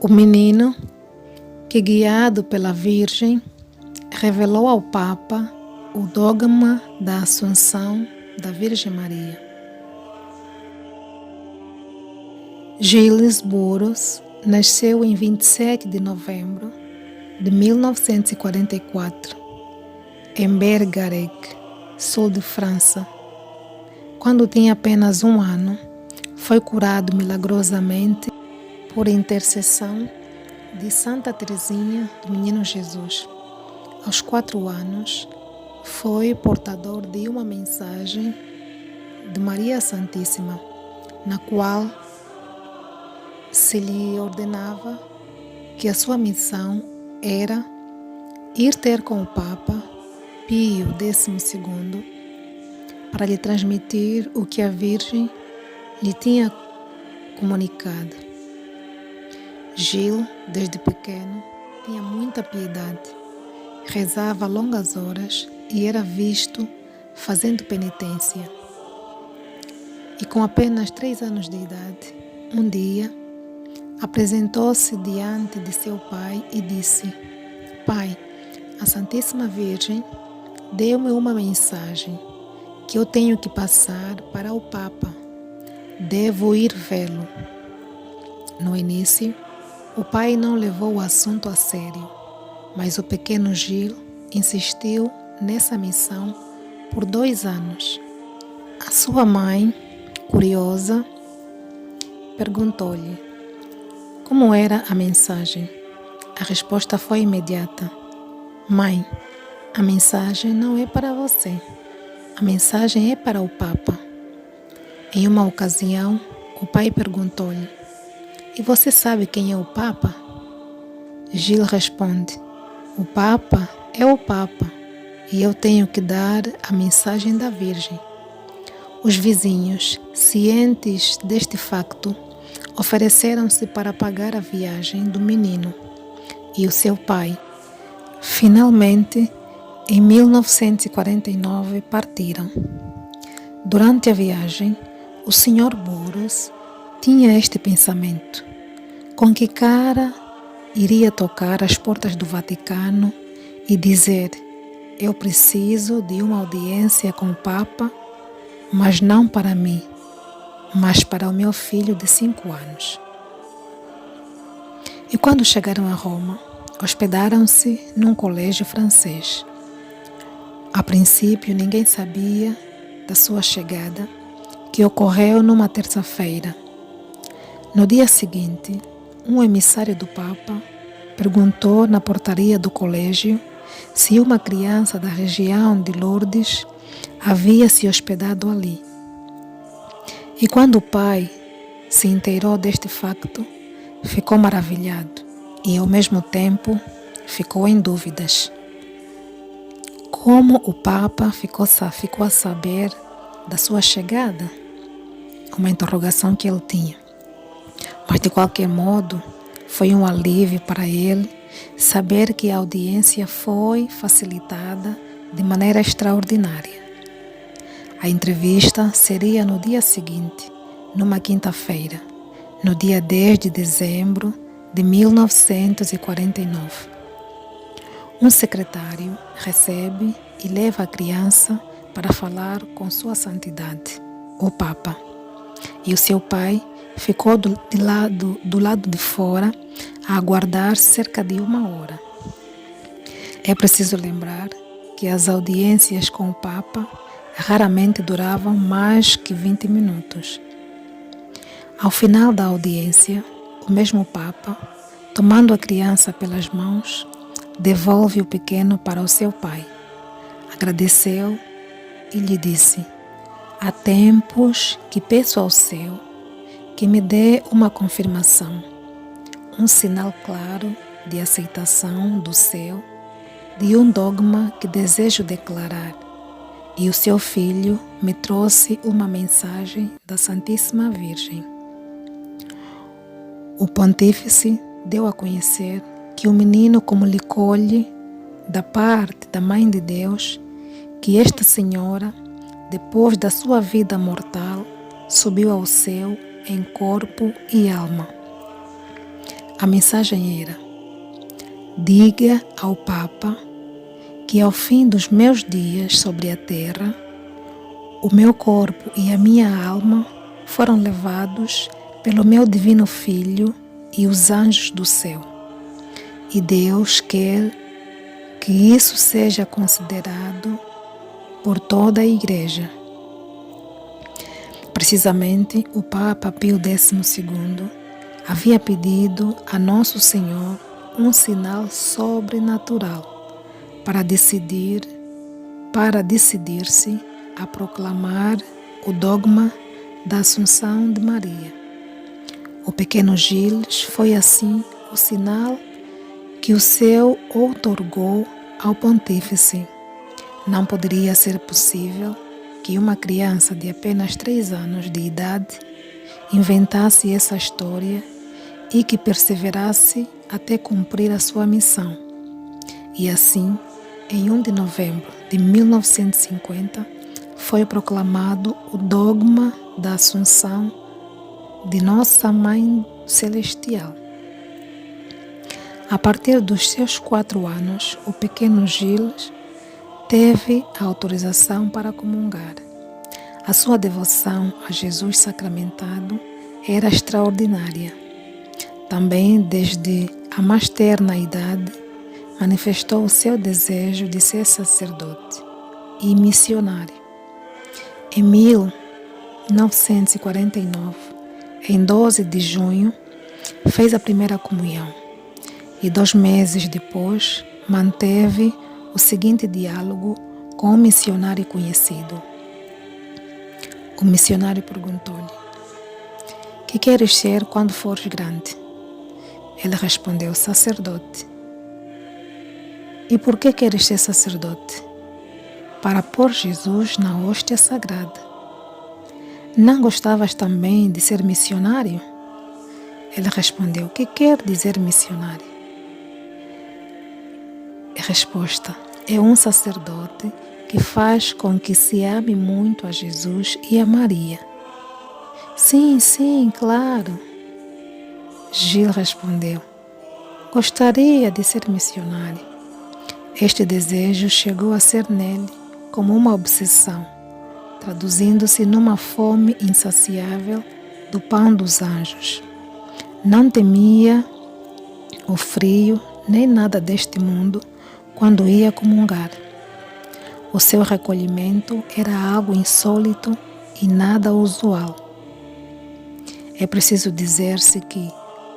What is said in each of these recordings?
O menino, que guiado pela Virgem, revelou ao Papa o dogma da Assunção da Virgem Maria. Gilles Bourous nasceu em 27 de novembro de 1944, em Bergerac, sul de França. Quando tinha apenas 1 ano, foi curado milagrosamente por intercessão de Santa Teresinha do Menino Jesus. Aos 4 anos, foi portador de uma mensagem de Maria Santíssima, na qual se lhe ordenava que a sua missão era ir ter com o Papa Pio XII para lhe transmitir o que a Virgem lhe tinha comunicado. Gilles, desde pequeno, tinha muita piedade, rezava longas horas e era visto fazendo penitência. E com apenas 3 anos de idade, um dia, apresentou-se diante de seu pai e disse: Pai, a Santíssima Virgem deu-me uma mensagem que eu tenho que passar para o Papa. Devo ir vê-lo. No início, o pai não levou o assunto a sério, mas o pequeno Gilles insistiu nessa missão por 2 anos. A sua mãe, curiosa, perguntou-lhe como era a mensagem. A resposta foi imediata: Mãe, a mensagem não é para você. A mensagem é para o Papa. Em uma ocasião, o pai perguntou-lhe: E você sabe quem é o Papa? Gilles responde: O Papa é o Papa e eu tenho que dar a mensagem da Virgem. Os vizinhos, cientes deste facto, ofereceram-se para pagar a viagem do menino e o seu pai. Finalmente, em 1949, partiram. Durante a viagem, o Sr. Bourous tinha este pensamento: com que cara iria tocar às portas do Vaticano e dizer: eu preciso de uma audiência com o Papa, mas não para mim, mas para o meu filho de 5 anos. E quando chegaram a Roma, hospedaram-se num colégio francês. A princípio, ninguém sabia da sua chegada, que ocorreu numa terça-feira. No dia seguinte, um emissário do Papa perguntou na portaria do colégio se uma criança da região de Lourdes havia se hospedado ali. E quando o pai se inteirou deste facto, ficou maravilhado e, ao mesmo tempo, ficou em dúvidas. Como o Papa ficou a saber da sua chegada? Uma interrogação que ele tinha. Mas, de qualquer modo, foi um alívio para ele saber que a audiência foi facilitada de maneira extraordinária. A entrevista seria no dia seguinte, numa quinta-feira, no dia 10 de dezembro de 1949. Um secretário recebe e leva a criança para falar com Sua Santidade, o Papa. E o seu pai ficou do lado de fora a aguardar cerca de 1 hora. É preciso lembrar que as audiências com o Papa raramente duravam mais que 20 minutos. Ao final da audiência, o mesmo Papa, tomando a criança pelas mãos, devolve o pequeno para o seu pai. Agradeceu e lhe disse: há tempos que peço ao céu que me dê uma confirmação, um sinal claro de aceitação do céu de um dogma que desejo declarar. E o seu filho me trouxe uma mensagem da Santíssima Virgem. O pontífice deu a conhecer que o menino, como lhe colhe da parte da Mãe de Deus, que esta senhora, depois da sua vida mortal, subiu ao céu em corpo e alma. A mensagem era: diga ao Papa que ao fim dos meus dias sobre a terra, o meu corpo e a minha alma foram levados pelo meu divino Filho e os anjos do céu. E Deus quer que isso seja considerado por toda a Igreja. Precisamente, o Papa Pio XII havia pedido a Nosso Senhor um sinal sobrenatural para decidir-se a proclamar o dogma da Assunção de Maria. O pequeno Gilles foi assim o sinal que o céu outorgou ao pontífice. Não poderia ser possível que uma criança de apenas 3 anos de idade inventasse essa história e que perseverasse até cumprir a sua missão. E assim, em 1 de novembro de 1950, foi proclamado o dogma da Assunção de Nossa Mãe Celestial. A partir dos seus 4 anos, o pequeno Gilles teve a autorização para comungar. A sua devoção a Jesus sacramentado era extraordinária. Também, desde a mais terna idade, manifestou o seu desejo de ser sacerdote e missionário. Em 1949, em 12 de junho, fez a primeira comunhão e 2 meses depois manteve o seguinte diálogo com um missionário conhecido. O missionário perguntou-lhe: "Que queres ser quando fores grande?" Ele respondeu: "Sacerdote." "E por que queres ser sacerdote?" "Para pôr Jesus na hóstia sagrada." "Não gostavas também de ser missionário?" Ele respondeu: "O que quer dizer missionário?" A resposta: é um sacerdote que faz com que se ame muito a Jesus e a Maria. "Sim, sim, claro." Gil respondeu: "Gostaria de ser missionário." Este desejo chegou a ser nele como uma obsessão, traduzindo-se numa fome insaciável do pão dos anjos. Não temia o frio nem nada deste mundo quando ia comungar. O seu recolhimento era algo insólito e nada usual. É preciso dizer-se que,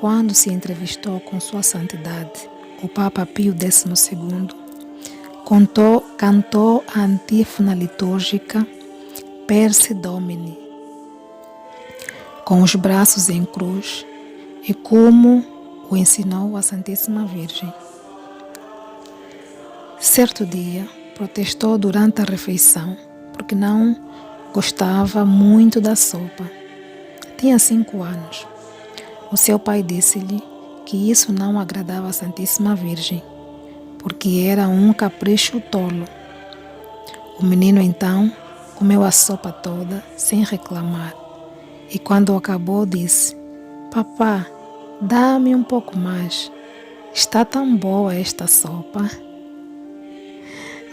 quando se entrevistou com Sua Santidade, o Papa Pio XII, cantou a antífona litúrgica Perse Domini, com os braços em cruz, e como o ensinou a Santíssima Virgem. Certo dia, protestou durante a refeição porque não gostava muito da sopa. Tinha 5 anos. O seu pai disse-lhe que isso não agradava a Santíssima Virgem, porque era um capricho tolo. O menino então comeu a sopa toda sem reclamar e quando acabou disse: "Papá, dá-me um pouco mais. Está tão boa esta sopa."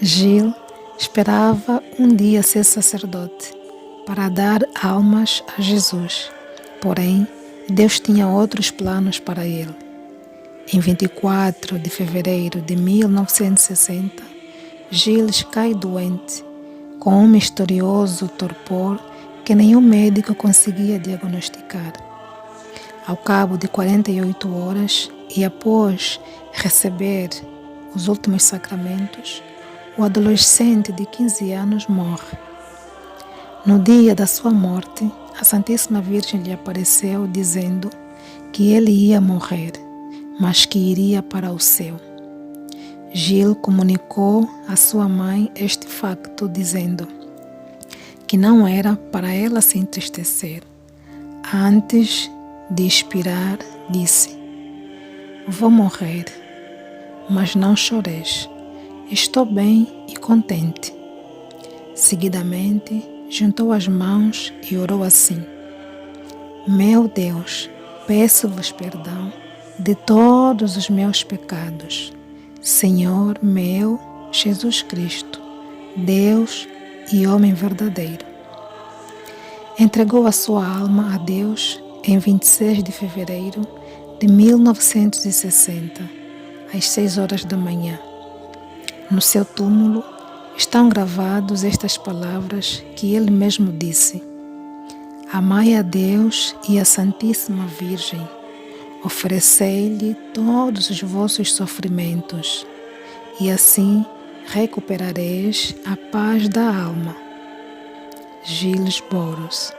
Gil esperava um dia ser sacerdote para dar almas a Jesus. Porém, Deus tinha outros planos para ele. Em 24 de fevereiro de 1960, Gilles cai doente, com um misterioso torpor que nenhum médico conseguia diagnosticar. Ao cabo de 48 horas e após receber os últimos sacramentos, o adolescente de 15 anos morre. No dia da sua morte, a Santíssima Virgem lhe apareceu dizendo que ele ia morrer, mas que iria para o céu. Gil comunicou à sua mãe este facto, dizendo que não era para ela se entristecer. Antes de expirar, disse: "Vou morrer, mas não choreis. Estou bem e contente." Seguidamente, juntou as mãos e orou assim: "Meu Deus, peço-vos perdão de todos os meus pecados. Senhor meu Jesus Cristo, Deus e homem verdadeiro. Entregou a sua alma a Deus em 26 de fevereiro de 1960, às 6 horas da manhã. No seu túmulo estão gravadas estas palavras que ele mesmo disse: Amai a Deus e a Santíssima Virgem, oferecei-lhe todos os vossos sofrimentos, e assim recuperareis a paz da alma. Gilles Boros.